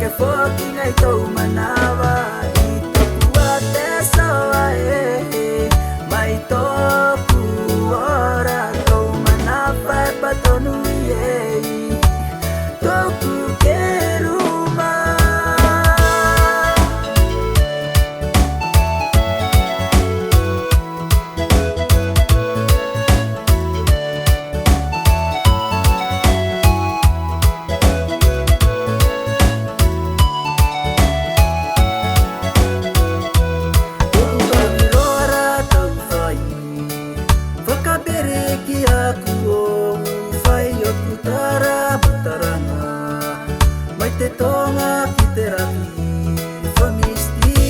que fucking ai tau manava I toku ate soa mai toku ora tau manava e patonu toku keruma te tonga ki te raki whamisti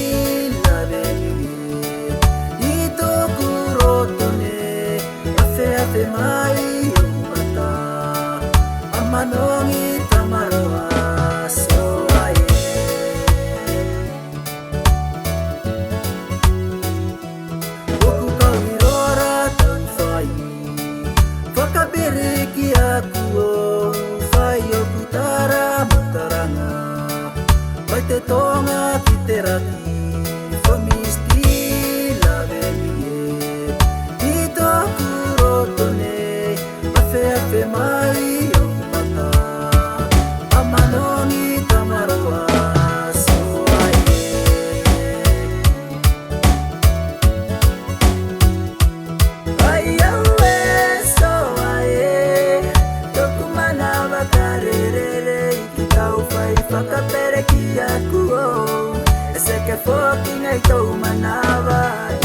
la veni I tōku rotone awhe mai o mata a manongi tamaroa so ai Oku kaurora tau whai whakabere ki aku o whai o kutara te tonga ki te raki whamisti la veni I tōku rotone awhe mai o mata a manongi tamaroa so ai Ai aue so ai tōku mana wakarerere I ki tau whai whakapere ki aku Ese que fucking ai tau manava